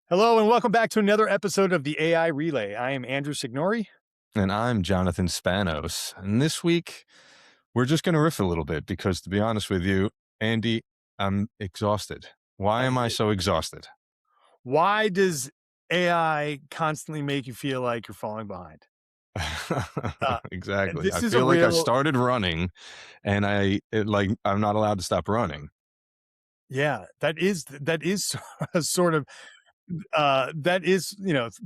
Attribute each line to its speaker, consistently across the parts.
Speaker 1: Hello and welcome back to another episode of the AI Relay. I am Andrew Signori.
Speaker 2: And I'm Jonathan Spanos. And this week, we're just going to riff a little bit because, to be honest with you, Andy, I'm exhausted. Why am I so exhausted?
Speaker 1: Why does AI constantly make you feel like you're falling behind? Uh,
Speaker 2: Exactly. I
Speaker 1: this is a
Speaker 2: feel like I
Speaker 1: real,
Speaker 2: started running and I'm not allowed to stop running.
Speaker 1: yeah, that is sort of that is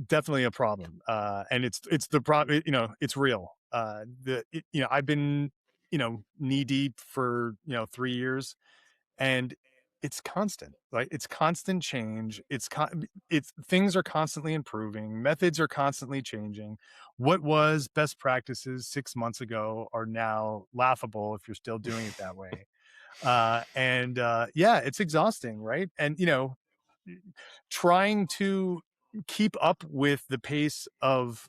Speaker 1: definitely a problem. And it's the problem. It's real. I've been knee deep for 3 years, and it's constant. Like it's constant change. It's things are constantly improving, methods are constantly changing. What was best practices 6 months ago are now laughable if you're still doing it that way. And yeah, it's exhausting, right? And trying to keep up with the pace of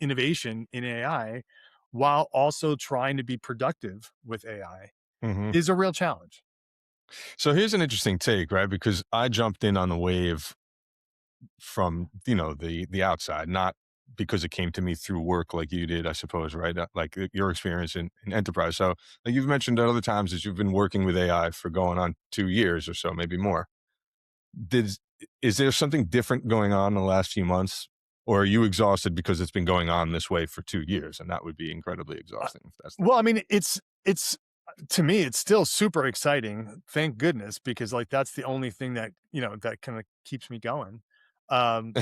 Speaker 1: innovation in AI while also trying to be productive with AI
Speaker 2: hmm
Speaker 1: is a real challenge.
Speaker 2: So here's an interesting take, right? Because I jumped in on the wave from the outside, not because it came to me through work like you did, I suppose, right? Like your experience in enterprise. So, like you've mentioned at other times that you've been working with AI for going on 2 years or so, maybe more. Did Is there something different going on in the last few months, or are you exhausted because it's been going on this way for 2 years, and that would be incredibly
Speaker 1: Uh,
Speaker 2: exhausting if that's the
Speaker 1: well, I mean, it's to me, it's still super exciting, thank goodness, because, like, that's the only thing that, that kinda keeps me going.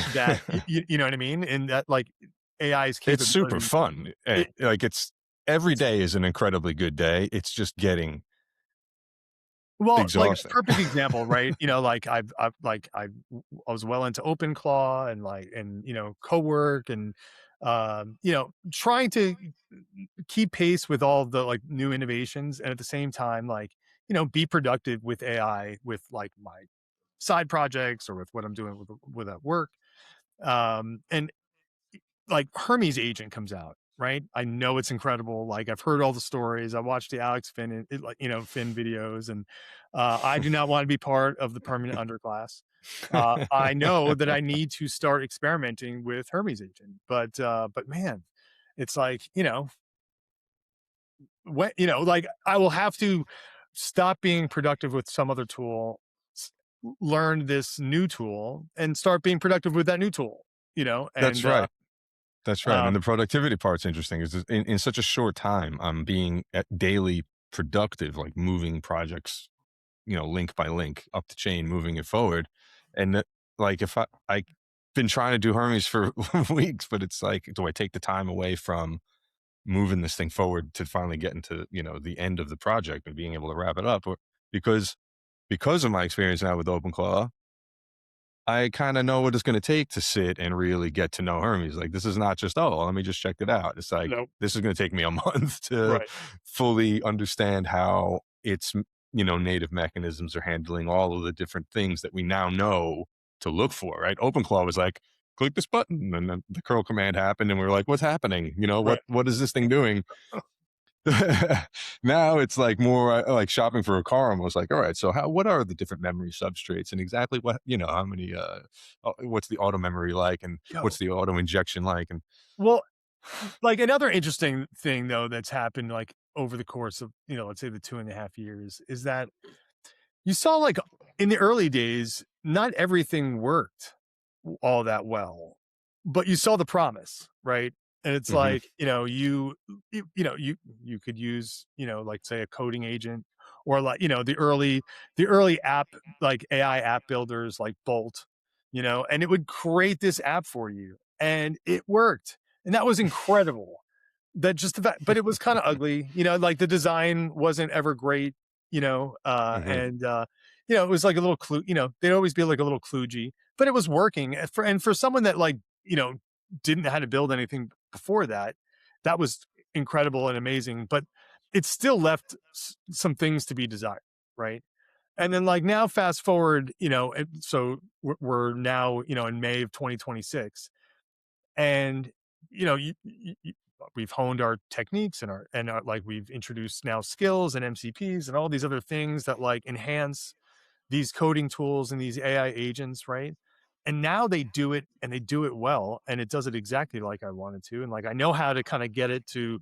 Speaker 1: That
Speaker 2: case.
Speaker 1: you know what I mean? And that, like, AI's
Speaker 2: It's super
Speaker 1: capability,
Speaker 2: fun.
Speaker 1: it
Speaker 2: Like it's every
Speaker 1: it's
Speaker 2: day is an incredibly good day. It's just getting
Speaker 1: well, like, a
Speaker 2: exhausting.
Speaker 1: perfect example, right? Like, I was well into OpenClaw and, like, Cowork and, trying to keep pace with all the, like, new innovations, and at the same time, like, be productive with AI with, like, my side projects or with what I'm doing with at work. And like Hermes Agent comes out, right? I know it's incredible. Like I've heard all the stories. I watched the Alex Finn, Finn videos, and I do not want to be part of the permanent underclass. I know that I need to start experimenting with Hermes Agent, but man, it's like when like I will have to stop being productive with some other tool, learn this new tool, and start being productive with that new tool.
Speaker 2: That's
Speaker 1: And
Speaker 2: right. That's right. And
Speaker 1: um,
Speaker 2: the productivity part's interesting. Is in such a short time, I'm being daily productive, like moving projects, link by link up the chain, moving it forward. And like if I been trying to do Hermes for weeks, but it's like, do I take the time away from moving this thing forward to finally get into the end of the project and being able to wrap it up? Or because of my experience now with OpenClaw, I kind of know what it's going to take to sit and really get to know Hermes. Like this is not just, oh, let me just check it out. It's like
Speaker 1: no,
Speaker 2: this is going to take me a month to
Speaker 1: right.
Speaker 2: fully understand how its native mechanisms are handling all of the different things that we now know to look for. Right? OpenClaw was like, click this button, and then the curl command happened, and we were like, what's happening?
Speaker 1: Right.
Speaker 2: What is this thing doing? Now it's like more like shopping for a car almost. Like, all right, so what are the different memory substrates, and exactly what, how many what's the auto memory like, and
Speaker 1: Yo,
Speaker 2: what's the auto injection like? And
Speaker 1: well, like another interesting thing though that's happened like over the course of let's say the 2.5 years is that you saw like in the early days, not everything worked all that well, but you saw the promise, right? And it's
Speaker 2: hmm
Speaker 1: like you could use like say a coding agent or like the early app like AI app builders like Bolt, and it would create this app for you, and it worked, and that was incredible. That just the fact, but it was kind of ugly, like the design wasn't ever great,
Speaker 2: hmm
Speaker 1: and it was like a little clue, they'd always be like a little kludgy, but it was working. And for someone that like, didn't know how to build anything before that, that was incredible and amazing, but it still left some things to be desired, right? And then like now fast forward, so we're now, in May of 2026, and we've honed our techniques and like we've introduced now skills and MCPs and all these other things that like enhance these coding tools and these AI agents, right? and now they do it and they do it well, and it does it exactly like I wanted to, and like I know how to kind of get it to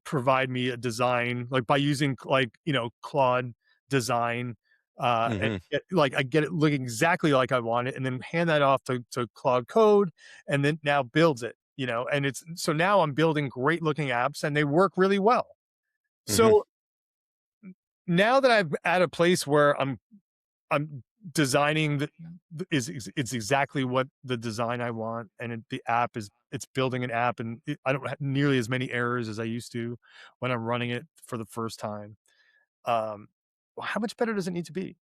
Speaker 1: provide me a design, like, by using, like, Claude design, and
Speaker 2: Mhm.
Speaker 1: like, I get it looking exactly like I want it, and then hand that off to Claude Code, and then now builds it, and it's so now I'm building great looking apps, and they work really well.
Speaker 2: Mhm.
Speaker 1: So, now that I'm at a place where I'm designing it's exactly what the design I want, and the app is it's building an app, and I don't have nearly as many errors as I used to when I'm running it for the first time. Well, how much better does it need to be?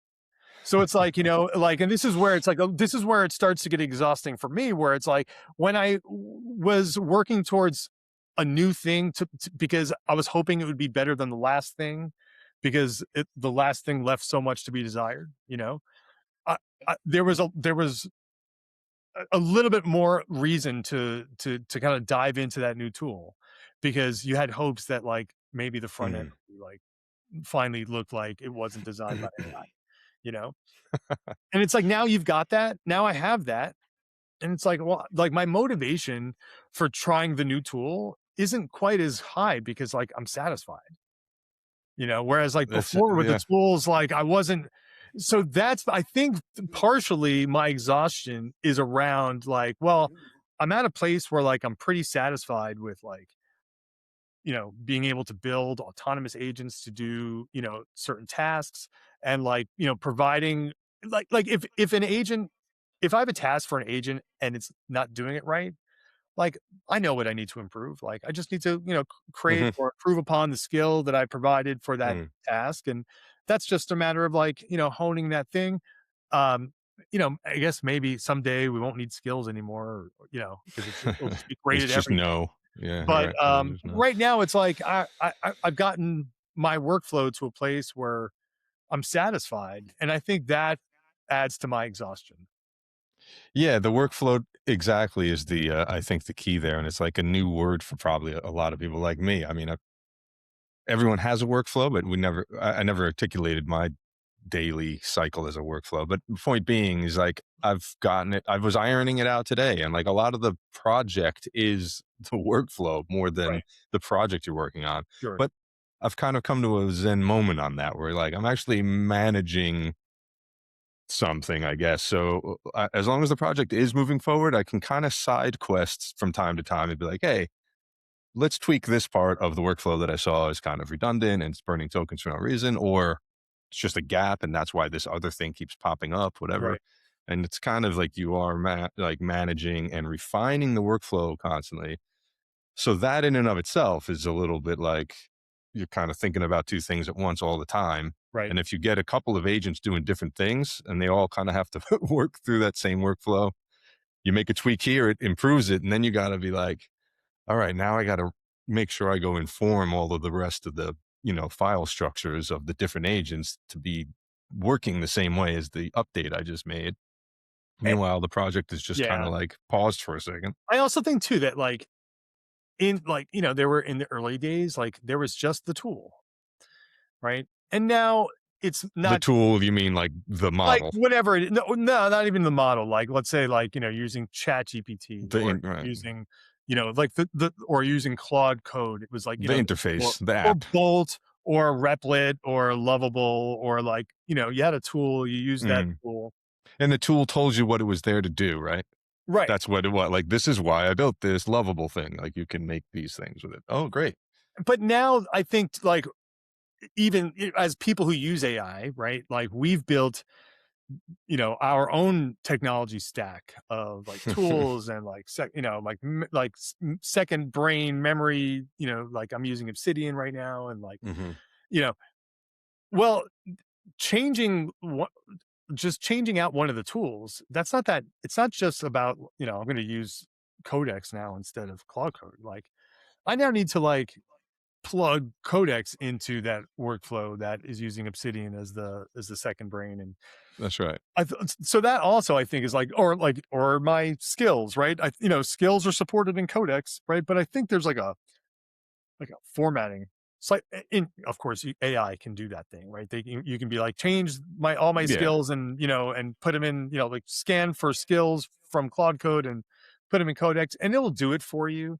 Speaker 1: So it's like, like, and this is where it's like, this is where it starts to get exhausting for me, where it's like when I was working towards a new thing because I was hoping it would be better than the last thing because the last thing left so much to be desired, I, there was a little bit more reason to kind of dive into that new tool because you had hopes that like maybe the front end
Speaker 2: Mhm.
Speaker 1: would be like finally looked like it wasn't designed by AI, you know? And it's like now you've got that. Now I have that. And it's like, well, like my motivation for trying the new tool isn't quite as high because like I'm satisfied. Whereas like
Speaker 2: That's
Speaker 1: before with the
Speaker 2: yeah.
Speaker 1: tools, like I wasn't. So that's, I think, partially my exhaustion is around like, well, I'm at a place where like I'm pretty satisfied with like, being able to build autonomous agents to do, certain tasks and like, providing like if an agent, if I have a task for an agent and it's not doing it right, like, I know what I need to improve. Like, I just need to, create
Speaker 2: Mhm.
Speaker 1: or improve upon the skill that I provided for that
Speaker 2: Mm.
Speaker 1: task. And that's just a matter of like, honing that thing. Um, I guess maybe someday we won't need skills anymore, because it'll just be great
Speaker 2: It's
Speaker 1: at
Speaker 2: just
Speaker 1: everything.
Speaker 2: no. Yeah,
Speaker 1: But
Speaker 2: right. It'll just no.
Speaker 1: right now, it's like I've gotten my workflow to a place where I'm satisfied, and I think that adds to my exhaustion.
Speaker 2: Yeah, the workflow exactly is I think the key there, and it's like a new word for probably a lot of people like me. I mean, everyone has a workflow, but I never articulated my daily cycle as a workflow. But the point being is like I've gotten it. I was ironing it out today, and like a lot of the project is the workflow more than
Speaker 1: Right.
Speaker 2: the project you're working on.
Speaker 1: Sure.
Speaker 2: But I've kind of come to a zen moment on that where like I'm actually managing something, I guess. So as long as the project is moving forward, I can kind of side quests from time to time and be like, hey, let's tweak this part of the workflow that I saw is kind of redundant and it's burning tokens for no reason, or it's just a gap and that's why this other thing keeps popping up, whatever.
Speaker 1: Right.
Speaker 2: And it's kind of like you are like managing and refining the workflow constantly. So that in and of itself is a little bit like you're kind of thinking about two things at once all the time.
Speaker 1: Right.
Speaker 2: And if you get a couple of agents doing different things and they all kind of have to work through that same workflow, you make a tweak here, it improves it. And then you got to be like, all right, now I got to make sure I go inform all of the rest of the, file structures of the different agents to be working the same way as the update I just made.
Speaker 1: Eh,
Speaker 2: Meanwhile, the project is just kind
Speaker 1: yeah.
Speaker 2: of like paused for a second.
Speaker 1: I also think too that like in like, there were in the early days, like there was just the tool, right? And now it's
Speaker 2: The
Speaker 1: not
Speaker 2: tool, you mean like the
Speaker 1: like
Speaker 2: model,
Speaker 1: whatever no, no, not even the model. Like let's say like, using Chat GPT or
Speaker 2: right,
Speaker 1: using, like the or using Claude code. It was like,
Speaker 2: the
Speaker 1: or
Speaker 2: interface, the
Speaker 1: or
Speaker 2: app.
Speaker 1: Bolt or Replit or Lovable or like, you had a tool, you use that
Speaker 2: Mhm.
Speaker 1: tool.
Speaker 2: And the tool told you what it was there to do, right?
Speaker 1: Right.
Speaker 2: That's what it was. Like, this is why I built this lovable thing. Like, you can make these things with it. Oh, great.
Speaker 1: But now I think like even as people who use AI, right? Like we've built, our own technology stack of like tools and like like second brain memory, like I'm using Obsidian right now and like,
Speaker 2: Mhm.
Speaker 1: you know, well, changing what just changing out one of the tools, that's not that it's not just about, I'm going to use Codex now instead of Claude Code. Like I now need to like plug Codex into that workflow that is using Obsidian as the second brain. And
Speaker 2: That's right.
Speaker 1: so that also I think is or my skills, right? Skills are supported in Codex, right? But I think there's like a formatting So, in of course, AI can do that thing, right? You can be like, change my all my
Speaker 2: Yeah,
Speaker 1: skills and and put them in, like scan for skills from Claude Code and put them in Codex, and it'll do it for you.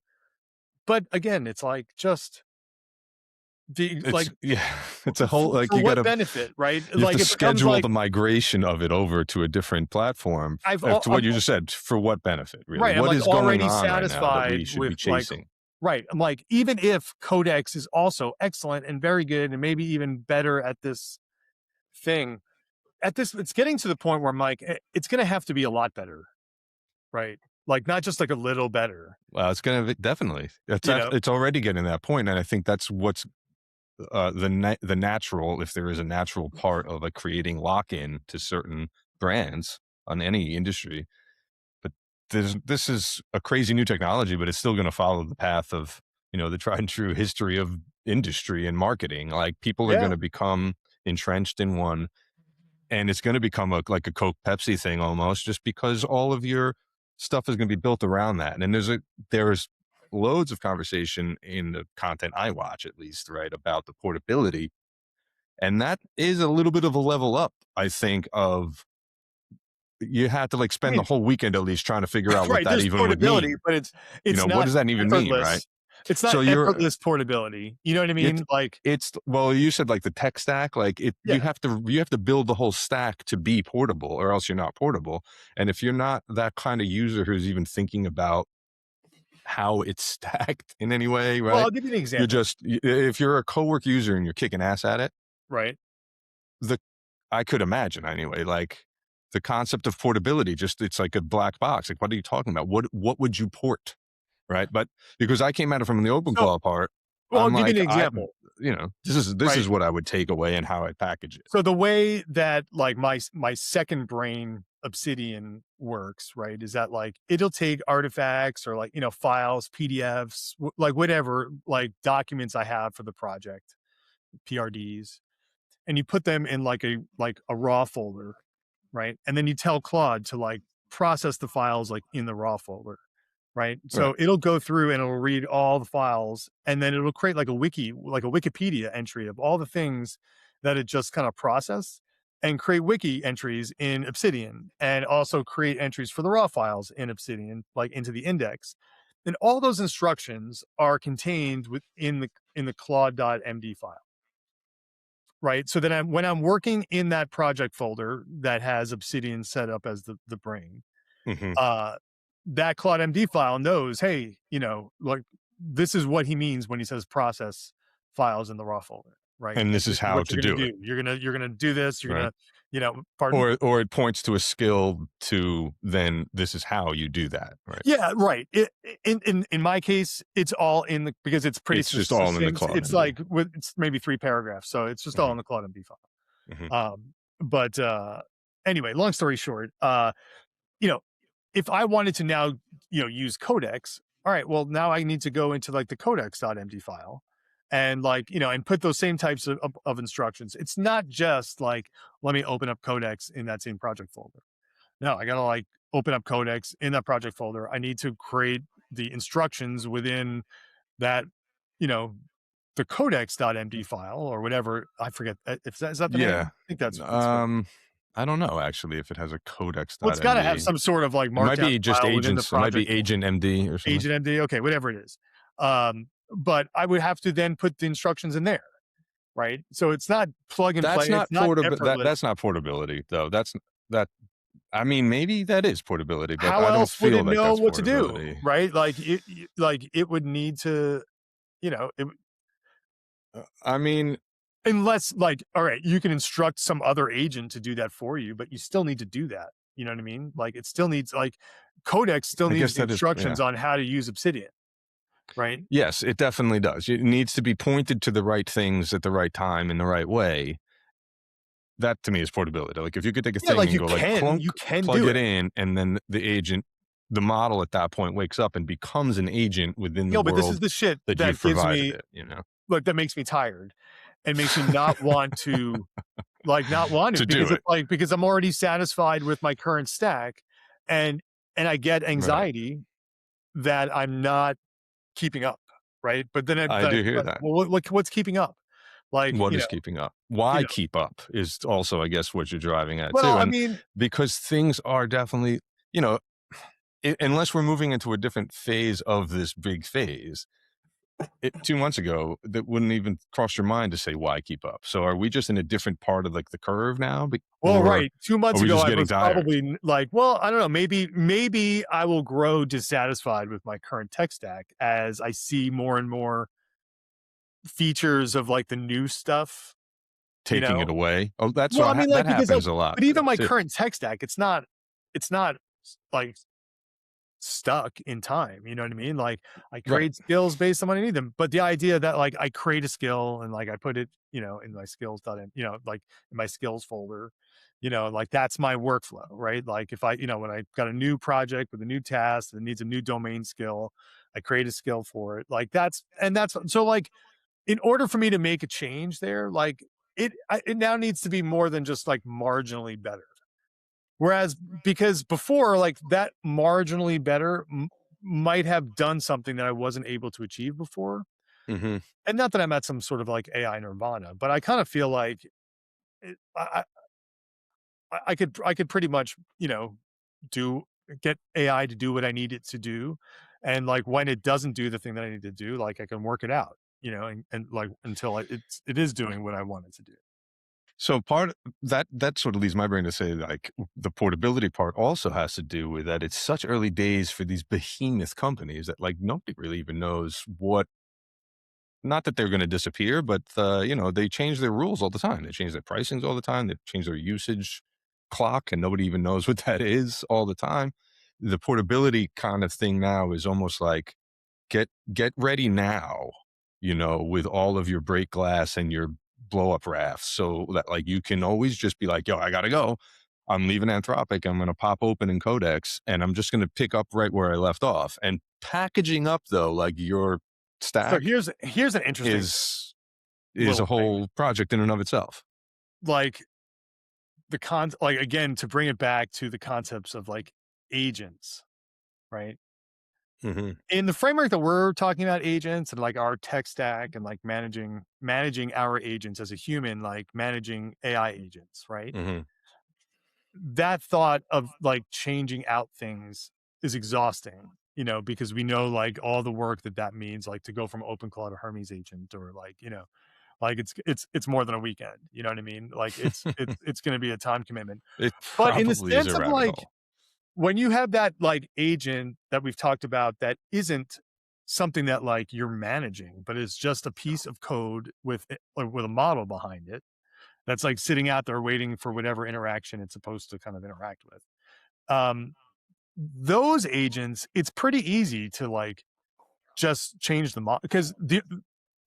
Speaker 1: But again, it's like just the
Speaker 2: it's
Speaker 1: like
Speaker 2: yeah, it's a whole like
Speaker 1: for
Speaker 2: you
Speaker 1: what
Speaker 2: gotta
Speaker 1: benefit, right?
Speaker 2: you have to
Speaker 1: Like it becomes
Speaker 2: schedule
Speaker 1: like
Speaker 2: the migration of it over to a different platform to
Speaker 1: I'm
Speaker 2: what you just said. For what benefit, really?
Speaker 1: right. I'm
Speaker 2: What
Speaker 1: like
Speaker 2: is going
Speaker 1: already
Speaker 2: on right now that
Speaker 1: satisfied
Speaker 2: we should
Speaker 1: with
Speaker 2: be
Speaker 1: like
Speaker 2: chasing?
Speaker 1: right. I'm like, even if Codex is also excellent and very good and maybe even better at this thing, it's getting to the point where I'm like, it's gonna have to be a lot better, right? Like not just like a little better,
Speaker 2: Well, it's gonna be, definitely.
Speaker 1: you know?
Speaker 2: It's already getting to that point, and I think that's what's the natural, if there is a natural part of like creating lock in to certain brands on any industry. But this is a crazy new technology, but it's still going to follow the path of the tried and true history of industry and marketing. Like people are going
Speaker 1: Yeah.
Speaker 2: to become entrenched in one, and it's going to become like a Coke Pepsi thing almost, just because all of your stuff is going to be built around that. And there's loads of conversation in the content I watch, at least, right, about the portability, and that is a little bit of a level up, I think. Of you had to like
Speaker 1: I
Speaker 2: spend the
Speaker 1: mean,
Speaker 2: whole weekend at least trying to figure out what
Speaker 1: right,
Speaker 2: that
Speaker 1: there's
Speaker 2: even would
Speaker 1: portability,
Speaker 2: mean.
Speaker 1: but it's
Speaker 2: What
Speaker 1: not
Speaker 2: does that even mean, right?
Speaker 1: effortless. It's not
Speaker 2: So you're
Speaker 1: effortless portability. You know what I
Speaker 2: it's
Speaker 1: mean? Like,
Speaker 2: it's well, you said like the tech stack, like
Speaker 1: yeah.
Speaker 2: you have to build the whole stack to be portable, or else you're not portable. And if you're not that kind of user who's even thinking about how it's stacked in any way,
Speaker 1: Well,
Speaker 2: right?
Speaker 1: I'll give you an
Speaker 2: You're
Speaker 1: example,
Speaker 2: just if you're a co-work user and you're kicking ass at it,
Speaker 1: right?
Speaker 2: the I could imagine anyway, like the concept of portability, just it's like a black box. Like, what are you talking about? What would you port? Right. But because I came at it from the open
Speaker 1: So,
Speaker 2: claw part,
Speaker 1: well, I'll
Speaker 2: I'm
Speaker 1: give you
Speaker 2: like,
Speaker 1: an example,
Speaker 2: this
Speaker 1: right?
Speaker 2: is what I would take away and how I package it.
Speaker 1: So the way that like my second brain Obsidian works, right, is that like it'll take artifacts or like files, PDFs, like whatever like documents I have for the project, PRDs, and you put them in like a raw folder, right, and then you tell Claude to like process the files like in the raw folder, right?
Speaker 2: Right.
Speaker 1: So it'll go through and it'll read all the files, and then it'll create like a wiki, like a Wikipedia entry of all the things that it just kind of processed, and create wiki entries in Obsidian, and also create entries for the raw files in Obsidian, like into the index. And all those instructions are contained within the Claude.md file, right? So that when I'm working in that project folder that has Obsidian set up as the brain,
Speaker 2: Hmm.
Speaker 1: uh, that Claude MD file knows, hey, like this is what he means when he says process files in the raw folder, right?
Speaker 2: And
Speaker 1: And
Speaker 2: this
Speaker 1: this
Speaker 2: is
Speaker 1: is
Speaker 2: how
Speaker 1: what
Speaker 2: to
Speaker 1: you're gonna
Speaker 2: do
Speaker 1: do.
Speaker 2: it.
Speaker 1: You're gonna do this. You're
Speaker 2: Right.
Speaker 1: gonna, pardon.
Speaker 2: Or it points to a skill to then this is how you do that. Right.
Speaker 1: Yeah, right. In my case, it's all in the because it's pretty
Speaker 2: It's just all in the
Speaker 1: succinct.
Speaker 2: Claude
Speaker 1: It's
Speaker 2: MD.
Speaker 1: like it's maybe 3 paragraphs, so it's just all
Speaker 2: Hmm.
Speaker 1: in the Claude MD file.
Speaker 2: Hmm.
Speaker 1: But anyway, long story short, you know, if I wanted to now, use Codex, all right, well, now I need to go into like the codex.md file and like, and put those same types of instructions. It's not just like, let me open up Codex in that same project folder. No, I got to like open up Codex in that project folder. I need to create the instructions within that, you know, the codex.md file or whatever. I forget. If is that the name?
Speaker 2: Yeah.
Speaker 1: I think that's what.
Speaker 2: Um, I don't know actually if it has a
Speaker 1: Well, it's got to have
Speaker 2: codex.md.
Speaker 1: some sort of like
Speaker 2: It might
Speaker 1: markdown
Speaker 2: be just
Speaker 1: file within the
Speaker 2: agents. It might be
Speaker 1: project folder.
Speaker 2: agent MD or something.
Speaker 1: Agent MD, okay, whatever it is. But I would have to then put the instructions in there, right? So it's not plug and play.
Speaker 2: That's
Speaker 1: It's
Speaker 2: not
Speaker 1: not
Speaker 2: portable.
Speaker 1: effortless.
Speaker 2: That's not portability though. That I mean, maybe that is portability, but
Speaker 1: How
Speaker 2: I don't
Speaker 1: else would
Speaker 2: feel
Speaker 1: it
Speaker 2: like
Speaker 1: know
Speaker 2: that's
Speaker 1: what to do,
Speaker 2: portability.
Speaker 1: right? Like like it would need to, it,
Speaker 2: I mean,
Speaker 1: unless like, all right, you can instruct some other agent to do that for you, but you still need to do that. You know what I mean? Like it still needs like Codex still
Speaker 2: I
Speaker 1: needs
Speaker 2: guess
Speaker 1: the
Speaker 2: that is, yeah.
Speaker 1: instructions on how to use Obsidian, right?
Speaker 2: Yes, it definitely does. It needs to be pointed to the right things at the right time in the right way. That to me is portability. Like if you could take a
Speaker 1: Yeah,
Speaker 2: thing
Speaker 1: like
Speaker 2: and go like clunk,
Speaker 1: you can
Speaker 2: plug
Speaker 1: do
Speaker 2: it
Speaker 1: it.
Speaker 2: in, and then the model at that point wakes up and becomes an agent within the
Speaker 1: But this is
Speaker 2: world
Speaker 1: the shit
Speaker 2: that
Speaker 1: that
Speaker 2: you've
Speaker 1: gives
Speaker 2: provided
Speaker 1: me
Speaker 2: it.
Speaker 1: like that makes me tired and makes me not want to not want
Speaker 2: To
Speaker 1: it
Speaker 2: do
Speaker 1: because it's
Speaker 2: it.
Speaker 1: like because I'm already satisfied with my current stack and I get
Speaker 2: Right.
Speaker 1: anxiety that I'm not keeping up, right? But then
Speaker 2: I do hear
Speaker 1: but
Speaker 2: that.
Speaker 1: well, what's keeping up? Like,
Speaker 2: What is keeping up? Why
Speaker 1: you know,
Speaker 2: keep up is also, I guess, what you're driving at
Speaker 1: well,
Speaker 2: too.
Speaker 1: I
Speaker 2: And
Speaker 1: mean,
Speaker 2: because things are definitely, you know, unless we're moving into a different phase of this big phase, 2 months ago, that wouldn't even cross your mind to say why keep up. So are we just in a different part of like the curve now?
Speaker 1: well,
Speaker 2: Or
Speaker 1: right. 2
Speaker 2: are
Speaker 1: months
Speaker 2: we
Speaker 1: ago,
Speaker 2: just
Speaker 1: I
Speaker 2: getting
Speaker 1: was
Speaker 2: tired?
Speaker 1: probably like, well, I don't know, maybe I will grow dissatisfied with my current tech stack as I see more and more features of like the new stuff, you
Speaker 2: Taking it
Speaker 1: know?
Speaker 2: away? Oh,
Speaker 1: Well, I mean,
Speaker 2: that
Speaker 1: like, because
Speaker 2: happens a lot
Speaker 1: but
Speaker 2: though,
Speaker 1: even my
Speaker 2: too.
Speaker 1: current tech stack, it's not like stuck in time. You know what I mean? Like I
Speaker 2: Right.
Speaker 1: create skills based on when I need them. But the idea that like I create a skill and like I put it, in my skills dot like in my skills folder, like that's my workflow, right? Like if I, when I got a new project with a new task that needs a new domain skill, I create a skill for it. Like that's so like in order for me to make a change there, like it now needs to be more than just like marginally better. Whereas because before, like that marginally better might have done something that I wasn't able to achieve before.
Speaker 2: Mhm.
Speaker 1: And not that I'm at some sort of like AI nirvana, but I kind of feel like it, I could pretty much do get AI to do what I need it to do, and like when it doesn't do the thing that I need to do, like I can work it out, and like until it is doing what I want it to do.
Speaker 2: So that sort of leads my brain to say, like, the portability part also has to do with that it's such early days for these behemoth companies that, like, nobody really even knows what, not that they're gonna disappear, but, they change their rules all the time. They change their pricings all the time. They change their usage clock, and nobody even knows what that is all the time. The portability kind of thing now is almost like, get ready now, with all of your break glass and your blow up rafts, so that like you can always just be like, yo, I gotta go. I'm leaving Anthropic. I'm gonna pop open in Codex and I'm just gonna pick up right where I left off. And packaging up though, like your
Speaker 1: So
Speaker 2: stack
Speaker 1: here's an interesting
Speaker 2: is a
Speaker 1: little thing.
Speaker 2: whole project in and of itself.
Speaker 1: Like like again to bring it back to the concepts of like agents, right?
Speaker 2: Hmm.
Speaker 1: In the framework that we're talking about agents and like our tech stack and like managing our agents as a human, like managing AI agents, right?
Speaker 2: Hmm.
Speaker 1: That thought of like changing out things is exhausting, because we know like all the work that means, like to go from OpenClaw to Hermes agent, or like, like it's more than a weekend. You know what I mean? Like it's going to be a time commitment.
Speaker 2: It
Speaker 1: But in the
Speaker 2: probably is
Speaker 1: sense
Speaker 2: a
Speaker 1: of
Speaker 2: rabbit
Speaker 1: like
Speaker 2: hole.
Speaker 1: when you have that like agent that we've talked about that isn't something that like you're managing, but it's just a piece of code with a model behind it that's like sitting out there waiting for whatever interaction it's supposed to kind of interact with. Um, those agents, it's pretty easy to like just change the model because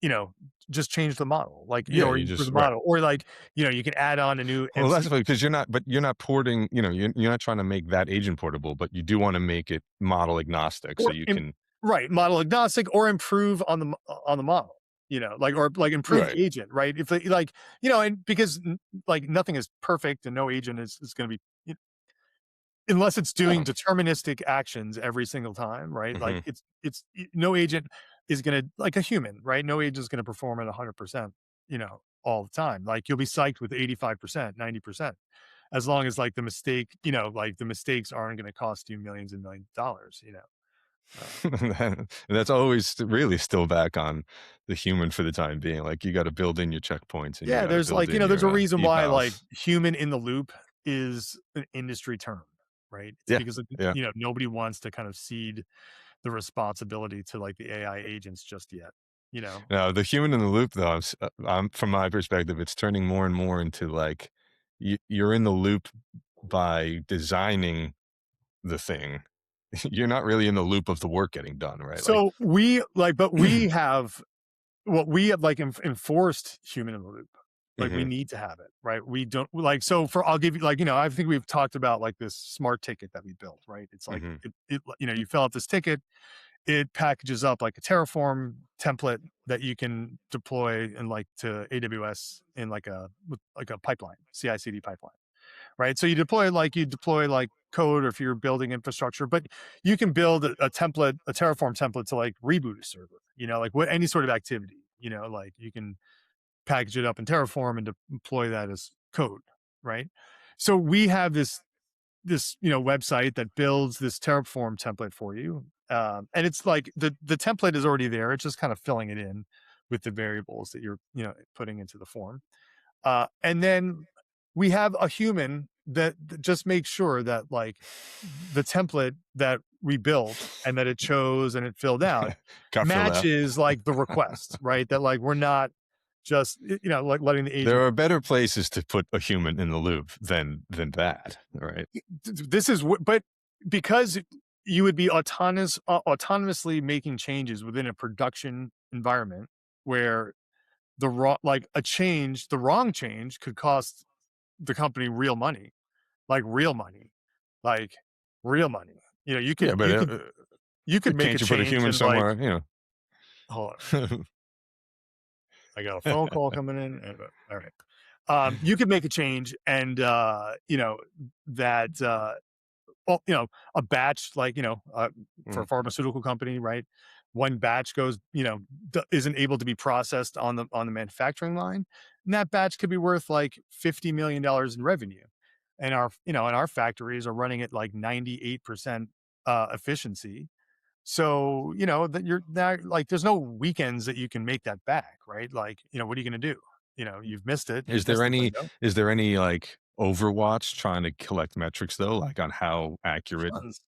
Speaker 1: you know, just change the model, like,
Speaker 2: Yeah,
Speaker 1: or
Speaker 2: you
Speaker 1: improve
Speaker 2: just
Speaker 1: the
Speaker 2: right.
Speaker 1: model, or like, you can add on a new
Speaker 2: Well, that's
Speaker 1: MC.
Speaker 2: funny because you're not porting, you're not trying to make that agent portable, but you do want to make it model agnostic so
Speaker 1: Or
Speaker 2: you
Speaker 1: im
Speaker 2: can.
Speaker 1: Right, model agnostic or improve on the model, like or like improve
Speaker 2: Right.
Speaker 1: the agent, right? If they like, and because like nothing is perfect and no agent is going to be unless it's doing
Speaker 2: No.
Speaker 1: deterministic actions every single time, right? Like
Speaker 2: Mhm.
Speaker 1: no agent is going to like a human, right? No agent is going to perform at 100%, all the time. Like you'll be psyched with 85%, 90%, as long as like like the mistakes aren't going to cost you millions and millions of dollars. Um,
Speaker 2: And that's always really still back on the human for the time being. Like, you gotta build in your checkpoints and you
Speaker 1: Yeah,
Speaker 2: gotta
Speaker 1: there's
Speaker 2: build
Speaker 1: like,
Speaker 2: in
Speaker 1: there's a
Speaker 2: your,
Speaker 1: reason why like
Speaker 2: evals.
Speaker 1: human in the loop is an industry term, right? It's
Speaker 2: Yeah,
Speaker 1: because like,
Speaker 2: yeah.
Speaker 1: nobody wants to kind of cede the responsibility to like the AI agents just yet, you know?
Speaker 2: Now, the human in the loop, though, from my perspective, it's turning more and more into, like, you're in the loop by designing the thing. You're not really in the loop of the work getting done, right? Like.
Speaker 1: So we like, but we have what we have like enforced human in the loop. Like we
Speaker 2: Mhm,
Speaker 1: need to have it, right? We don't like so for I'll give you like, I think we've talked about like this smart ticket that we built, right? It's like
Speaker 2: mhm.
Speaker 1: you fill out this ticket, it packages up like a Terraform template that you can deploy in like to AWS in like a with like a pipeline, CI/CD pipeline, right? So you deploy like code, or if you're building infrastructure, but you can build a template, a Terraform template to like reboot a server, like what any sort of activity, like you can package it up in Terraform and deploy that as code, right? So we have this website that builds this Terraform template for you, and it's like the template is already there. It's just kind of filling it in with the variables that you're putting into the form, and then we have a human that just makes sure that like the template that we built and that it chose and it filled out
Speaker 2: Got filled out.
Speaker 1: matches like the request, right? That like we're not just like letting the
Speaker 2: There
Speaker 1: agent.
Speaker 2: are better places to put a human in the loop than that, right?
Speaker 1: This is but because you would be autonomously making changes within a production environment where the wrong change could cost the company real money, like real money, like real money. You
Speaker 2: Yeah,
Speaker 1: could
Speaker 2: but
Speaker 1: make a
Speaker 2: can't you put a
Speaker 1: change
Speaker 2: human
Speaker 1: and like,
Speaker 2: somewhere?
Speaker 1: hold on, I got a phone call coming in. All right. You could make a change and that well, a batch, like, for a
Speaker 2: Mm.
Speaker 1: pharmaceutical company, right? One batch goes, isn't able to be processed on the manufacturing line, and that batch could be worth like $50 million in revenue. And our factories are running at like 98% efficiency. So that you're that like there's no weekends that you can make that back, right? Like, what are you going to do? You've missed it.
Speaker 2: Is
Speaker 1: You've
Speaker 2: there
Speaker 1: missed the
Speaker 2: any
Speaker 1: window.
Speaker 2: is there any, like, Overwatch trying to collect metrics, though, like, on how accurate?
Speaker 1: Tons.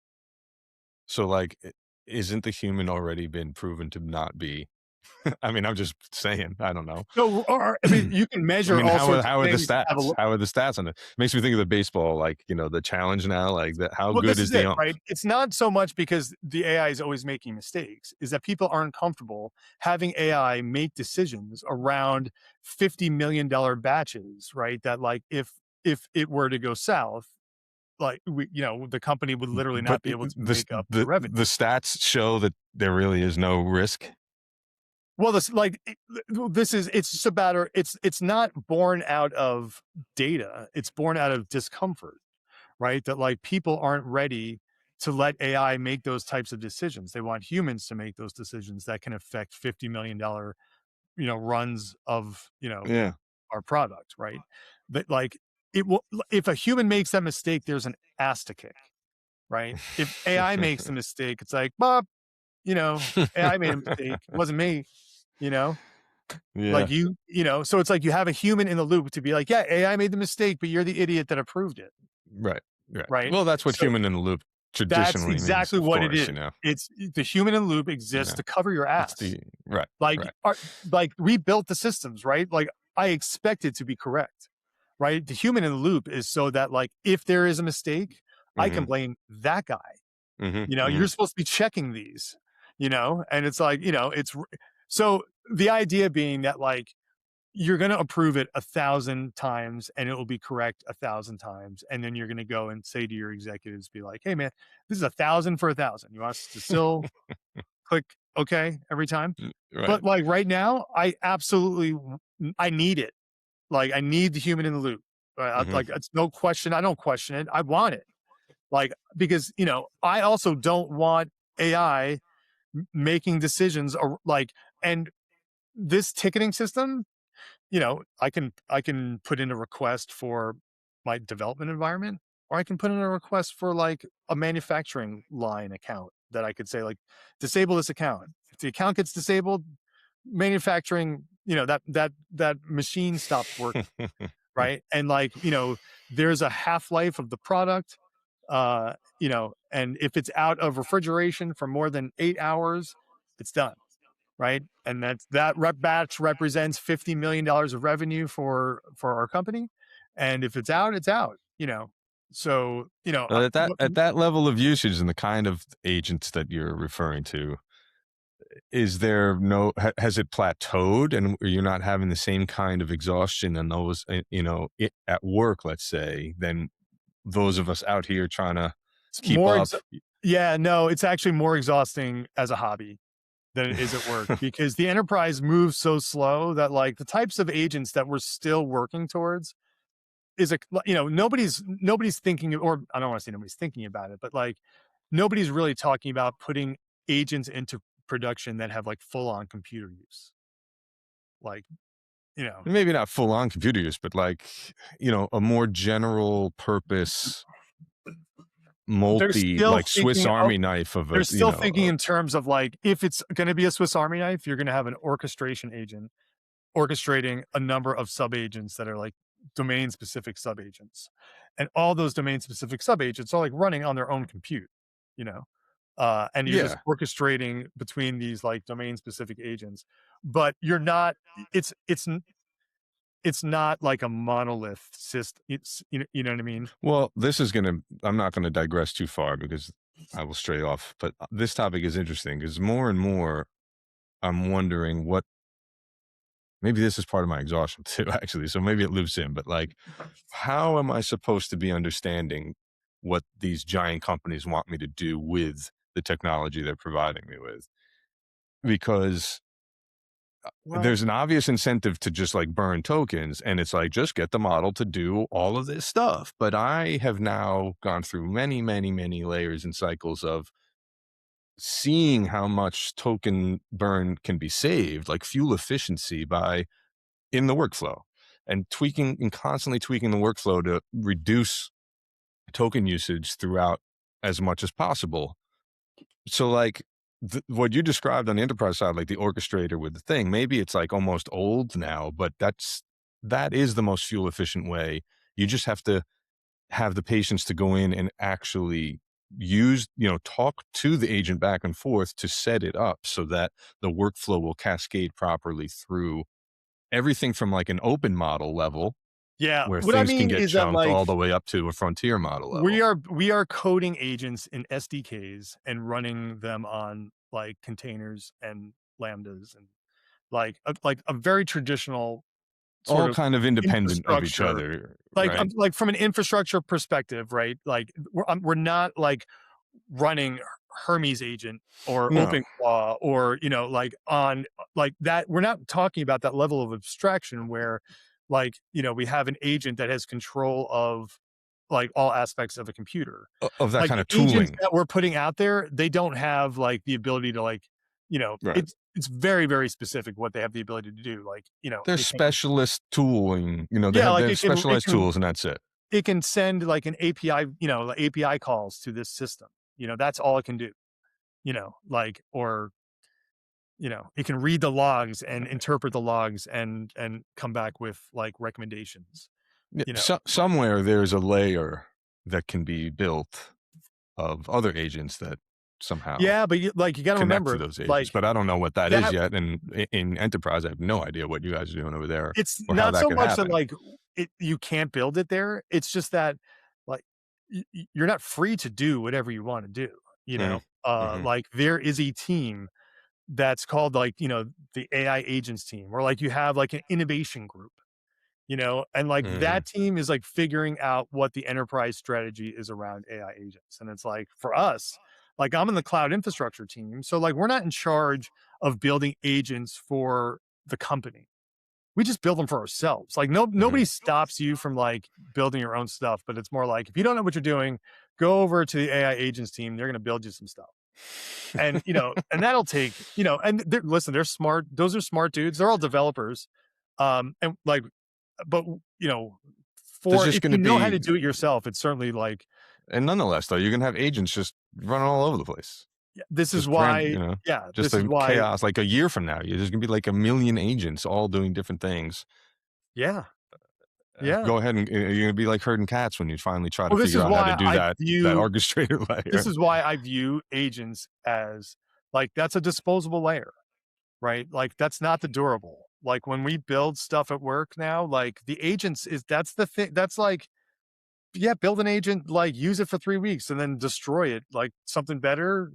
Speaker 2: So, like, isn't the human already been proven to not be? I mean, I'm just saying, I don't know.
Speaker 1: No, or I mean, you can
Speaker 2: I
Speaker 1: measure
Speaker 2: mean,
Speaker 1: all sorts of
Speaker 2: how are the
Speaker 1: things.
Speaker 2: stats? How are the stats on it? Makes me think of the baseball, like, the challenge now, like, that how
Speaker 1: Well,
Speaker 2: good
Speaker 1: this
Speaker 2: is
Speaker 1: is
Speaker 2: the
Speaker 1: it,
Speaker 2: ump?
Speaker 1: right? It's not so much because the AI is always making mistakes, is that people aren't comfortable having AI make decisions around $50 million batches, right? That like if it were to go south, like the company would literally
Speaker 2: But
Speaker 1: not be able to
Speaker 2: the
Speaker 1: make up the revenue.
Speaker 2: the stats show that there really is no risk?
Speaker 1: Well, it's just about it's not born out of data. It's born out of discomfort, right? That like people aren't ready to let AI make those types of decisions. They want humans to make those decisions that can affect $50 million, runs of,
Speaker 2: Yeah.
Speaker 1: our product, right? But like it will, if a human makes that mistake, there's an ass to kick, right? If AI makes the mistake, it's like, Bob, AI made a mistake. It wasn't me, you know, like
Speaker 2: Yeah.
Speaker 1: so it's like you have a human in the loop to be like, yeah, AI made the mistake, but you're the idiot that approved it,
Speaker 2: Right, right.
Speaker 1: right?
Speaker 2: Well, that's what
Speaker 1: So
Speaker 2: human in the loop
Speaker 1: that's
Speaker 2: traditionally means,
Speaker 1: exactly
Speaker 2: of
Speaker 1: what it
Speaker 2: course,
Speaker 1: is. It's the human in the loop exists to cover your
Speaker 2: it's
Speaker 1: ass.
Speaker 2: the right,
Speaker 1: Like,
Speaker 2: right.
Speaker 1: like we built the systems, right? Like I expect it to be correct, right? The human in the loop is so that like if there is a mistake, I can
Speaker 2: Mhm,
Speaker 1: blame that guy.
Speaker 2: mhm,
Speaker 1: You're
Speaker 2: mhm.
Speaker 1: supposed to be checking these, and it's like, so the idea being that like you're going to approve it 1,000 times and it will be correct 1,000 times. And then you're going to go and say to your executives, be like, hey man, this is 1,000 for 1,000. You want us to still click okay every time?
Speaker 2: Right.
Speaker 1: But like right now, I need it. Like I need the human in the loop.
Speaker 2: Mhm.
Speaker 1: Like it's no question. I don't question it. I want it. Like, because, I also don't want AI making decisions like, and this ticketing system, I can put in a request for my development environment, or I can put in a request for like a manufacturing line account that I could say like disable this account. If the account gets disabled, manufacturing, that machine stops working, right? And like, there's a half-life of the product, and if it's out of refrigeration for more than 8 hours, it's done, right? And that batch represents $50 million of revenue for our company. And if it's out, it's out. So
Speaker 2: At that level of usage and the kind of agents that you're referring to, is there no has it plateaued and you're not having the same kind of exhaustion and those, at work, let's say, than those of us out here trying to
Speaker 1: it's
Speaker 2: keep up?
Speaker 1: yeah, no, it's actually more exhausting as a hobby than it is at work, because the enterprise moves so slow that like the types of agents that we're still working towards, is a you know nobody's thinking, or I don't want to say nobody's thinking about it, but like nobody's really talking about putting agents into production that have like full on computer use. Like you know
Speaker 2: Maybe not full on computer use, but like, a more general purpose,
Speaker 1: they're
Speaker 2: multi,
Speaker 1: still
Speaker 2: like Swiss
Speaker 1: thinking
Speaker 2: Army knife of
Speaker 1: they're
Speaker 2: a,
Speaker 1: still thinking in terms of like if it's going to be a Swiss Army knife, you're going to have an orchestration agent orchestrating a number of sub agents that are like domain specific sub agents, and all those domain specific sub agents are like running on their own compute, you know, and you're just
Speaker 2: yeah.
Speaker 1: orchestrating between these like domain specific agents, but you're not. It's not like a monolith system. It's you know what I mean.
Speaker 2: Well, I'm not going to digress too far because I will stray off, but this topic is interesting because more and more I'm wondering maybe this is part of my exhaustion too, actually. So maybe it loops in, but like, how am I supposed to be understanding what these giant companies want me to do with the technology they're providing me with? Because
Speaker 1: Well,
Speaker 2: there's an obvious incentive to just like burn tokens, and it's like, just get the model to do all of this stuff. But I have now gone through many, many, many layers and cycles of seeing how much token burn can be saved, like fuel efficiency by in the workflow, and tweaking and constantly tweaking the workflow to reduce token usage throughout as much as possible. So, like, what you described on the enterprise side, like the orchestrator with the thing, maybe it's like almost old now, but that is the most fuel efficient way. You just have to have the patience to go in and actually talk to the agent back and forth to set it up so that the workflow will cascade properly through everything from like an open model level
Speaker 1: yeah.
Speaker 2: where
Speaker 1: What I
Speaker 2: things can
Speaker 1: mean
Speaker 2: get
Speaker 1: is that
Speaker 2: chunked
Speaker 1: like
Speaker 2: all the way up to a frontier model
Speaker 1: we
Speaker 2: level.
Speaker 1: are we are coding agents in SDKs and running them on like containers and lambdas and like a very traditional sort
Speaker 2: All
Speaker 1: of
Speaker 2: kind of independent of each
Speaker 1: infrastructure.
Speaker 2: other,
Speaker 1: Like
Speaker 2: right?
Speaker 1: like from an infrastructure perspective, right? Like we're not like running Hermes agent or
Speaker 2: No.
Speaker 1: OpenClaw or like on like that. We're not talking about that level of abstraction where like we have an agent that has control of like all aspects of a computer.
Speaker 2: Of that
Speaker 1: Like
Speaker 2: kind
Speaker 1: the
Speaker 2: of
Speaker 1: agents
Speaker 2: tooling,
Speaker 1: that we're putting out there, they don't have like the ability to like
Speaker 2: right?
Speaker 1: it's very very specific what they have the ability to do. Like
Speaker 2: There's
Speaker 1: it can
Speaker 2: specialist tooling, they
Speaker 1: yeah
Speaker 2: have
Speaker 1: like
Speaker 2: their specialized tools and that's it.
Speaker 1: it can send like an API, like API calls to this system. That's all it can do. Like or it can read the logs and interpret the logs and come back with like recommendations.
Speaker 2: Yeah,
Speaker 1: You know, like
Speaker 2: somewhere there's a layer that can be built of other agents that somehow
Speaker 1: yeah, but you got to
Speaker 2: connect to
Speaker 1: remember
Speaker 2: those agents,
Speaker 1: like
Speaker 2: but I don't know what that is
Speaker 1: that
Speaker 2: yet. And in enterprise, I have no idea what you guys are doing over there
Speaker 1: it's
Speaker 2: or how
Speaker 1: not
Speaker 2: that
Speaker 1: so
Speaker 2: could
Speaker 1: much that
Speaker 2: happen.
Speaker 1: like you can't build it there. It's just that like you're not free to do whatever you want to do.
Speaker 2: Mm, hmm.
Speaker 1: Like there is a team that's called like the AI agents team, or like you have like an innovation group, and like
Speaker 2: Hmm.
Speaker 1: that team is like figuring out what the enterprise strategy is around AI agents. And it's like for us, like I'm in the cloud infrastructure team, so like we're not in charge of building agents for the company. We just build them for ourselves. Like
Speaker 2: Hmm.
Speaker 1: nobody stops you from like building your own stuff, but it's more like if you don't know what you're doing, go over to the AI agents team. They're going to build you some stuff. And and that'll take and listen, they're smart. Those are smart dudes. They're all developers. And like, but
Speaker 2: There's
Speaker 1: for
Speaker 2: just
Speaker 1: if
Speaker 2: going
Speaker 1: you
Speaker 2: to
Speaker 1: know how
Speaker 2: be,
Speaker 1: to do it yourself, it's certainly like
Speaker 2: and nonetheless, though, you're going to have agents just running all over the place.
Speaker 1: yeah, this is
Speaker 2: Just
Speaker 1: why yeah,
Speaker 2: just
Speaker 1: this is
Speaker 2: a
Speaker 1: why
Speaker 2: chaos. Like a year from now, there's gonna be like a million agents all doing different things.
Speaker 1: yeah yeah.
Speaker 2: Go ahead and you're gonna be like herding cats when you finally try to
Speaker 1: Well,
Speaker 2: figure out how to do that orchestrator
Speaker 1: this
Speaker 2: layer.
Speaker 1: is why I view agents as like that's a disposable layer, right? Like that's not the durable. Like when we build stuff at work now, like the agents is that's the thing. That's like yeah, build an agent, like use it for 3 weeks and then destroy it, like something better.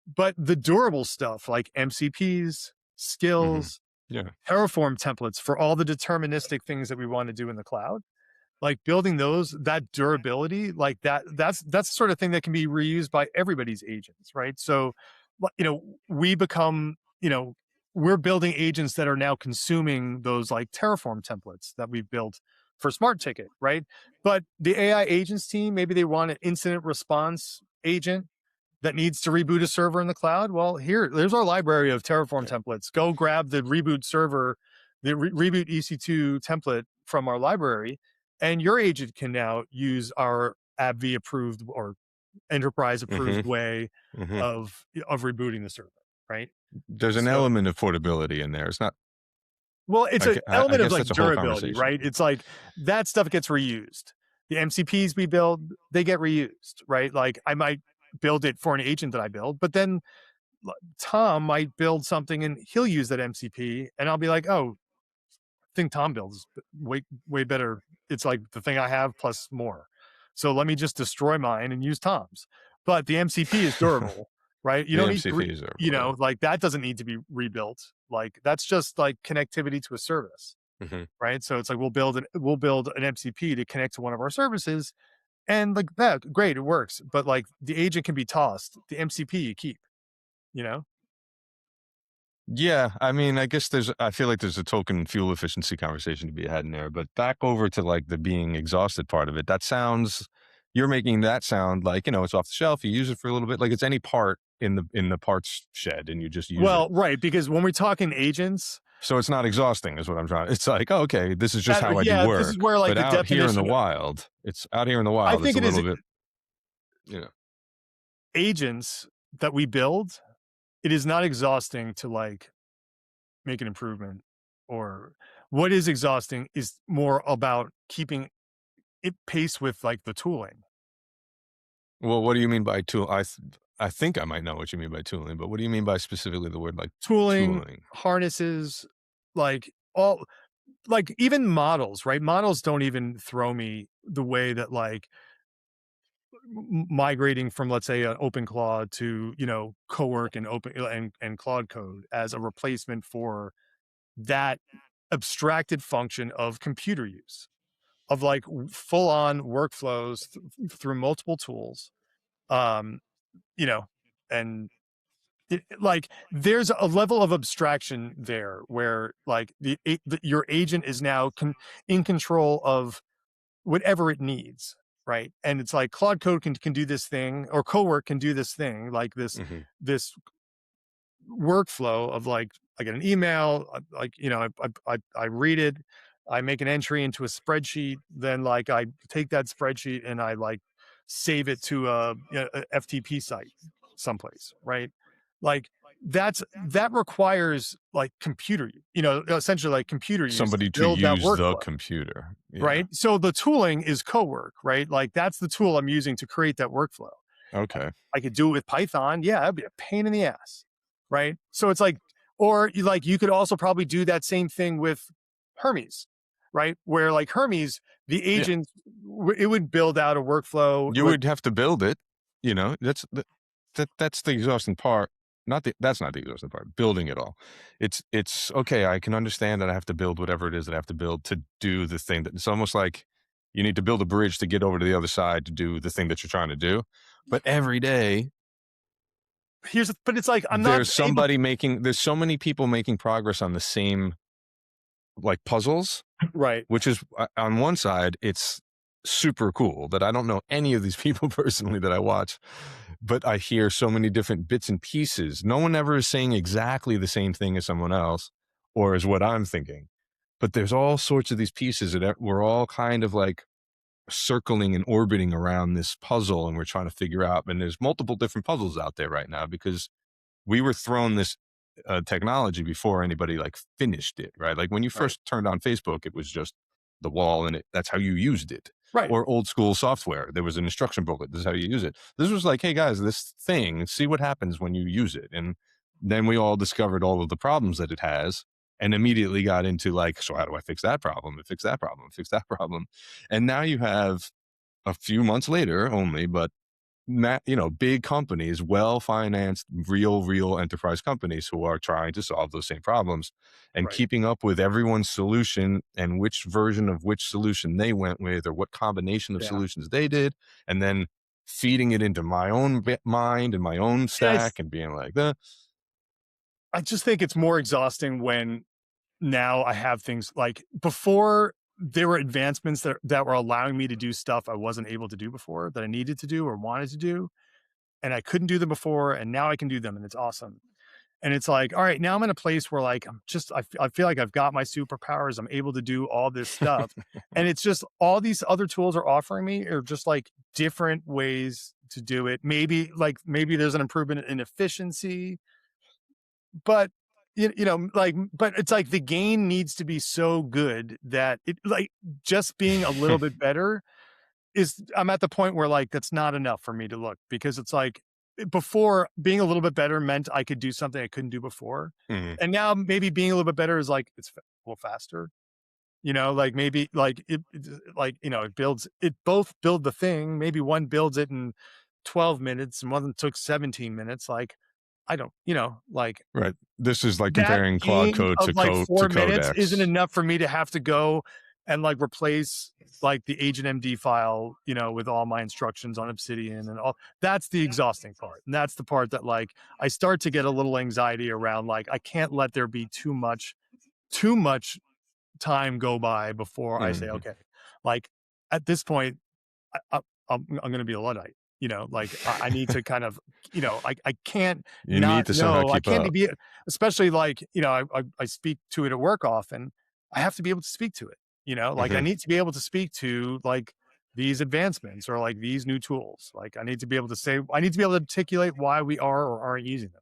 Speaker 1: But the durable stuff like MCPs,
Speaker 2: Mhm.
Speaker 1: skills,
Speaker 2: Yeah.
Speaker 1: Terraform templates for all the deterministic things that we want to do in the cloud, like building those, that durability, like that's the sort of thing that can be reused by everybody's agents, right? So, we become, we're building agents that are now consuming those like Terraform templates that we've built for smart ticket, right? But the AI agents team, maybe they want an incident response agent that needs to reboot a server in the cloud. Well, there's our library of Terraform
Speaker 2: Yeah.
Speaker 1: templates. Go grab the reboot server, the reboot EC2 template from our library, and your agent can now use our AbbVie approved or enterprise approved
Speaker 2: Mhm,
Speaker 1: way
Speaker 2: mhm.
Speaker 1: of rebooting the server, right?
Speaker 2: There's an
Speaker 1: So,
Speaker 2: element of portability in there. It's not
Speaker 1: well, it's an
Speaker 2: I
Speaker 1: element of
Speaker 2: guess
Speaker 1: like
Speaker 2: that's a whole
Speaker 1: durability,
Speaker 2: conversation.
Speaker 1: right? It's like that stuff gets reused. The MCPs we build, they get reused, right? Like I might build it for an agent that I build, but then Tom might build something and he'll use that MCP, and I'll be like, oh, thing Tom builds is way better. It's like the thing I have plus more. So let me just destroy mine and use Tom's. But the MCP is durable, right? You
Speaker 2: The
Speaker 1: don't need to,
Speaker 2: MCP is
Speaker 1: you
Speaker 2: durable, yeah.
Speaker 1: know, like that doesn't need to be rebuilt. Like that's just like connectivity to a service,
Speaker 2: Mhm.
Speaker 1: right? So it's like we'll build an MCP to connect to one of our services, and like that, great, it works. But like the agent can be tossed. The MCP you keep, you know.
Speaker 2: Yeah, I mean, I guess I feel like there's a token fuel efficiency conversation to be had in there, but back over to, like, the being exhausted part of it, you're making that sound like, it's off the shelf, you use it for a little bit, like it's any part in the parts shed and you just use it.
Speaker 1: Well, right, because when we're talking agents,
Speaker 2: So it's not exhausting is what I'm trying it's like, "Oh, okay, this is just
Speaker 1: that
Speaker 2: how I do
Speaker 1: yeah, this is
Speaker 2: work."
Speaker 1: where like
Speaker 2: But
Speaker 1: the definition.
Speaker 2: out here in the
Speaker 1: I
Speaker 2: wild, it's
Speaker 1: think
Speaker 2: a
Speaker 1: it is
Speaker 2: little bit, you know
Speaker 1: agents that we build. It is not exhausting to like make an improvement, or what is exhausting is more about keeping it pace with like the tooling.
Speaker 2: Well, what do you mean by tool? I think I might know what you mean by tooling, but what do you mean by specifically the word, like,
Speaker 1: Tooling,
Speaker 2: tooling?
Speaker 1: harnesses, like all like even models, right? Models don't even throw me the way that like migrating from let's say an open Claude to Cowork and open and Claude code as a replacement for that abstracted function of computer use, of like full on workflows through multiple tools. um you know and like there's a level of abstraction there where like your agent is now in control of whatever it needs, right? And it's like Claude Code can do this thing, or Cowork can do this thing, like
Speaker 2: Mhm.
Speaker 1: this workflow of like I get an email, like I read it, I make an entry into a spreadsheet, then like I take that spreadsheet and I like save it to a FTP site someplace, right? Like that requires like essentially like computer use to
Speaker 2: Somebody to
Speaker 1: build that
Speaker 2: use the
Speaker 1: workflow,
Speaker 2: computer. Yeah.
Speaker 1: right? So the tooling is Cowork, right? Like that's the tool I'm using to create that workflow.
Speaker 2: Okay.
Speaker 1: I could do it with Python. Yeah, that'd be a pain in the ass, right? So it's like, or you could also probably do that same thing with Hermes, right? Where like Hermes, the
Speaker 2: Yeah.
Speaker 1: agent, it would build out a workflow.
Speaker 2: You would have to build it, that's the exhausting part. Not the That's not the exhausting part, building it all. It's okay, I can understand that I have to build whatever it is that I have to build to do the thing that it's almost like you need to build a bridge to get over to the other side to do the thing that you're trying to do. But every day,
Speaker 1: But it's like I'm not able.
Speaker 2: there's so many people making progress on the same, like, puzzles.
Speaker 1: Right.
Speaker 2: Which is, on one side, it's super cool that I don't know any of these people personally that I watch, but I hear so many different bits and pieces. No one ever is saying exactly the same thing as someone else or as what I'm thinking. But there's all sorts of these pieces that we're all kind of like circling and orbiting around this puzzle and we're trying to figure out. And there's multiple different puzzles out there right now because we were thrown this technology before anybody like finished it, right? Like when you
Speaker 1: Right.
Speaker 2: first turned on Facebook, it was just the wall and that's how you used it.
Speaker 1: Right.
Speaker 2: Or old school software, there was an instruction booklet. This is how you use it. This was like, hey guys, this thing, see what happens when you use it. And then we all discovered all of the problems that it has and immediately got into like, so how do I fix that problem? And fix that problem, fix that problem. And now you have a few months later only, but big companies, well-financed, real enterprise companies who are trying to solve those same problems and
Speaker 1: Right.
Speaker 2: keeping up with everyone's solution and which version of which solution they went with or what combination of
Speaker 1: Yeah.
Speaker 2: solutions they did, and then feeding it into my own mind and my own
Speaker 1: And
Speaker 2: stack and being like,
Speaker 1: I just think it's more exhausting when now I have things like before. there were advancements that were allowing me to do stuff I wasn't able to do before, that I needed to do or wanted to do, and I couldn't do them before, and now I can do them, and it's awesome. And it's like, all right, now I'm in a place where like I feel like I've got my superpowers. I'm able to do all this stuff. And it's just all these other tools are offering me are just like different ways to do it. Maybe there's an improvement in efficiency, but but it's like the gain needs to be so good that it like just being a little bit better is I'm at the point where like that's not enough for me to look because it's like before being a little bit better meant I could do something I couldn't do before.
Speaker 2: Mhm.
Speaker 1: And now maybe being a little bit better is like it's a little faster. Like maybe like it builds it both build the thing. Maybe one builds it in 12 minutes and one took 17 minutes. Like I don't, like
Speaker 2: Right. This is like
Speaker 1: that
Speaker 2: comparing Claude
Speaker 1: gain
Speaker 2: Code
Speaker 1: of like
Speaker 2: to
Speaker 1: 4 minutes isn't
Speaker 2: Codex.
Speaker 1: enough for me to have to go and like replace like the agent MD file, with all my instructions on Obsidian and all. That's the exhausting part. And that's the part that like I start to get a little anxiety around like I can't let there be too much time go by before I say,
Speaker 2: Mhm.
Speaker 1: okay, like at this point, I'm going to be a Luddite. Like I need to kind of, I can't
Speaker 2: You need
Speaker 1: not
Speaker 2: to somehow
Speaker 1: know. I
Speaker 2: keep
Speaker 1: can't
Speaker 2: up.
Speaker 1: especially like, I speak to it at work often. I have to be able to speak to it. Like I
Speaker 2: Mhm.
Speaker 1: need to be able to speak to like these advancements or like these new tools. Like I need to be able to say, I need to be able to articulate why we are or aren't using them.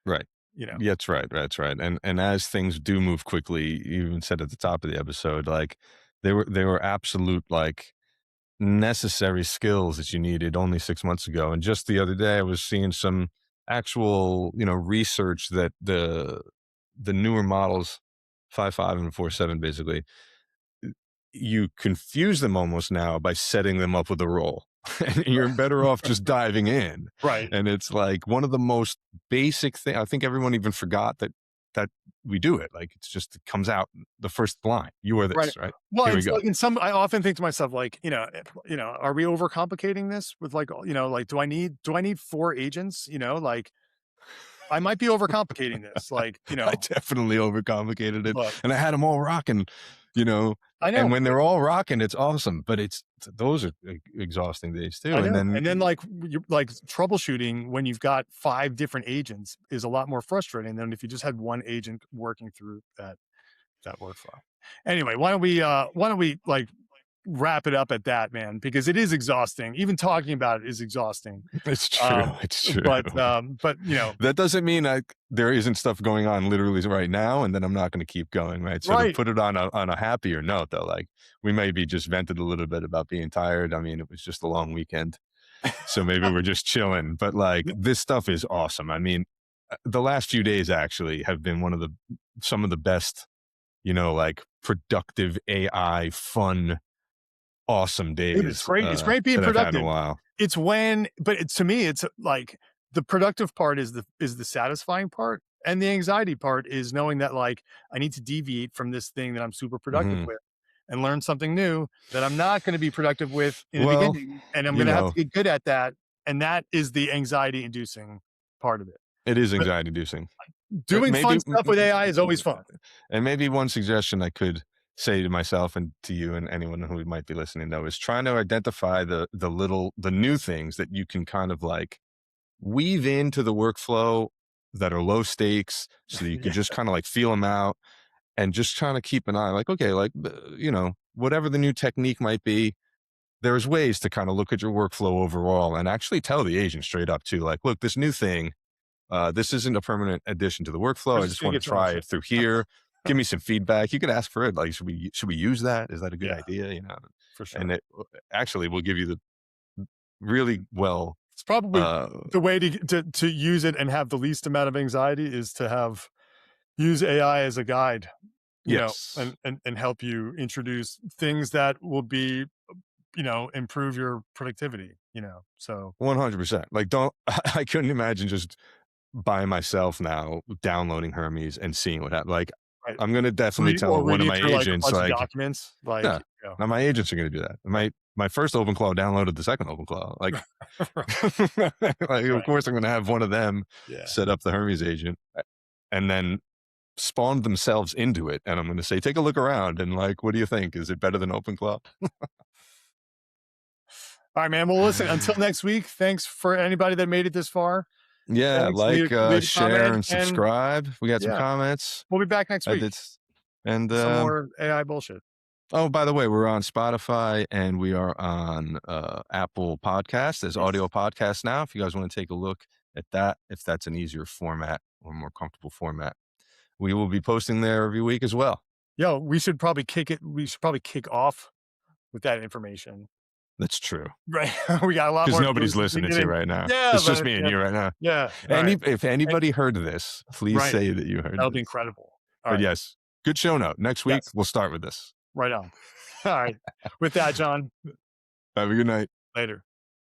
Speaker 2: Right.
Speaker 1: You know,
Speaker 2: Yeah, that's right, that's right, and as things do move quickly, you even said at the top of the episode, like, they were absolute, like, necessary skills that you needed only 6 months ago, and just the other day, I was seeing some actual, research that the newer models, 5.5 and 4.7 basically, you confuse them almost now by setting them up with a role. And you're better off just diving in.
Speaker 1: right?
Speaker 2: And it's like one of the most basic thing. I think everyone even forgot that we do it. Like it's just it comes out the first line. You are
Speaker 1: Right.
Speaker 2: this, right?
Speaker 1: Well,
Speaker 2: Here we
Speaker 1: it's
Speaker 2: go.
Speaker 1: like in some I often think to myself, like, are we overcomplicating this with like, like, do I need 4 agents? Like, I might be overcomplicating this. Like,
Speaker 2: I definitely overcomplicated it.
Speaker 1: but
Speaker 2: And I had them all rocking, you know.
Speaker 1: I
Speaker 2: And
Speaker 1: know,
Speaker 2: when
Speaker 1: but
Speaker 2: they're all rocking, it's awesome. But it's those are exhausting days too.
Speaker 1: I
Speaker 2: And
Speaker 1: know.
Speaker 2: then
Speaker 1: And then like you like troubleshooting when you've got 5 different agents is a lot more frustrating than if you just had one agent working through that workflow. Anyway, why don't we like wrap it up at that, man, because it is exhausting. Even talking about it is exhausting.
Speaker 2: it's true.
Speaker 1: Um,
Speaker 2: It's true.
Speaker 1: but
Speaker 2: That doesn't mean there isn't stuff going on literally right now, and then I'm not going to keep going, right? So to
Speaker 1: right.
Speaker 2: put it on a happier note, though, like we maybe just vented a little bit about being tired. I mean, it was just a long weekend, so maybe we're just chilling. But like this stuff is awesome. I mean, the last few days actually have been some of the best, like productive AI, fun, awesome
Speaker 1: Dude, it's
Speaker 2: days
Speaker 1: great. It's great being
Speaker 2: that I've had in a
Speaker 1: productive.
Speaker 2: while.
Speaker 1: It's when, but to me, it's like the productive part is the satisfying part, and the anxiety part is knowing that like I need to deviate from this thing that I'm super productive
Speaker 2: Hmm.
Speaker 1: with and learn something new that I'm not going to be productive with in the
Speaker 2: Well,
Speaker 1: beginning, and I'm
Speaker 2: you
Speaker 1: going to have to
Speaker 2: know,
Speaker 1: get good at that, and that is the anxiety inducing part of it.
Speaker 2: it is
Speaker 1: But
Speaker 2: anxiety inducing.
Speaker 1: doing
Speaker 2: Maybe
Speaker 1: fun stuff with AI is always fun.
Speaker 2: and maybe one suggestion I could say to myself and to you and anyone who might be listening though is trying to identify the new things that you can kind of like weave into the workflow that are low stakes so that you can
Speaker 1: Yeah.
Speaker 2: just kind of like feel them out and just trying to keep an eye like okay like whatever the new technique might be, there's ways to kind of look at your workflow overall and actually tell the agent straight up too like look, this new thing, this isn't a permanent addition to the
Speaker 1: I
Speaker 2: workflow.
Speaker 1: was
Speaker 2: I
Speaker 1: just
Speaker 2: just
Speaker 1: gonna
Speaker 2: want
Speaker 1: get
Speaker 2: to
Speaker 1: your own
Speaker 2: try
Speaker 1: shit.
Speaker 2: it through here. Give me some feedback. You could ask for it. Like, should we use that? Is that a good
Speaker 1: Yeah,
Speaker 2: idea?
Speaker 1: for
Speaker 2: And
Speaker 1: sure.
Speaker 2: it actually will give you the really well.
Speaker 1: It's probably
Speaker 2: Uh,
Speaker 1: the way to use it and have the least amount of anxiety is to use AI as a guide,
Speaker 2: yes,
Speaker 1: and help you introduce things that will be, improve your productivity, So
Speaker 2: 100%. Like, don't I couldn't imagine just by myself now downloading Hermes and seeing what happens. Like,
Speaker 1: right.
Speaker 2: I'm gonna definitely tell one of
Speaker 1: Reading
Speaker 2: my
Speaker 1: through like a
Speaker 2: agents,
Speaker 1: bunch of
Speaker 2: like,
Speaker 1: documents, like,
Speaker 2: yeah, now my agents are gonna do that. My first OpenClaw downloaded the second OpenClaw. Like,
Speaker 1: right,
Speaker 2: like, of
Speaker 1: right.
Speaker 2: course, I'm gonna have one of them
Speaker 1: Yeah.
Speaker 2: set up the Hermes agent, and then spawned themselves into it, and I'm going to say, take a look around and like, what do you think? Is it better than OpenClaw?
Speaker 1: All right, man. Well, listen, until next week, thanks for anybody that made it this far.
Speaker 2: Yeah,
Speaker 1: Thanks.
Speaker 2: like,
Speaker 1: Leave a
Speaker 2: share,
Speaker 1: comment,
Speaker 2: and
Speaker 1: and
Speaker 2: subscribe. We got some
Speaker 1: yeah,
Speaker 2: comments.
Speaker 1: we'll be back next
Speaker 2: I
Speaker 1: week
Speaker 2: did, and
Speaker 1: with some more AI bullshit.
Speaker 2: oh, by the way, we're on Spotify and we are on Apple Podcasts as audio
Speaker 1: Yes.
Speaker 2: podcasts now. If you guys want to take a look at that, if that's an easier format or more comfortable format, we will be posting there every week as well.
Speaker 1: Yo, we should probably kick off with that information.
Speaker 2: That's true.
Speaker 1: Right. We got a lot
Speaker 2: Because
Speaker 1: more
Speaker 2: nobody's
Speaker 1: information to
Speaker 2: listening
Speaker 1: get
Speaker 2: to you
Speaker 1: in.
Speaker 2: right now.
Speaker 1: Yeah,
Speaker 2: It's just
Speaker 1: but
Speaker 2: me and
Speaker 1: yeah.
Speaker 2: you right now.
Speaker 1: Yeah. All right.
Speaker 2: If
Speaker 1: And
Speaker 2: anybody heard this, please
Speaker 1: right.
Speaker 2: say that you heard
Speaker 1: That'll be
Speaker 2: this.
Speaker 1: incredible. All
Speaker 2: But
Speaker 1: right.
Speaker 2: yes, good show note. Next week,
Speaker 1: Yes.
Speaker 2: we'll start with this.
Speaker 1: Right on. All right. With that, John,
Speaker 2: Have a good night.
Speaker 1: later.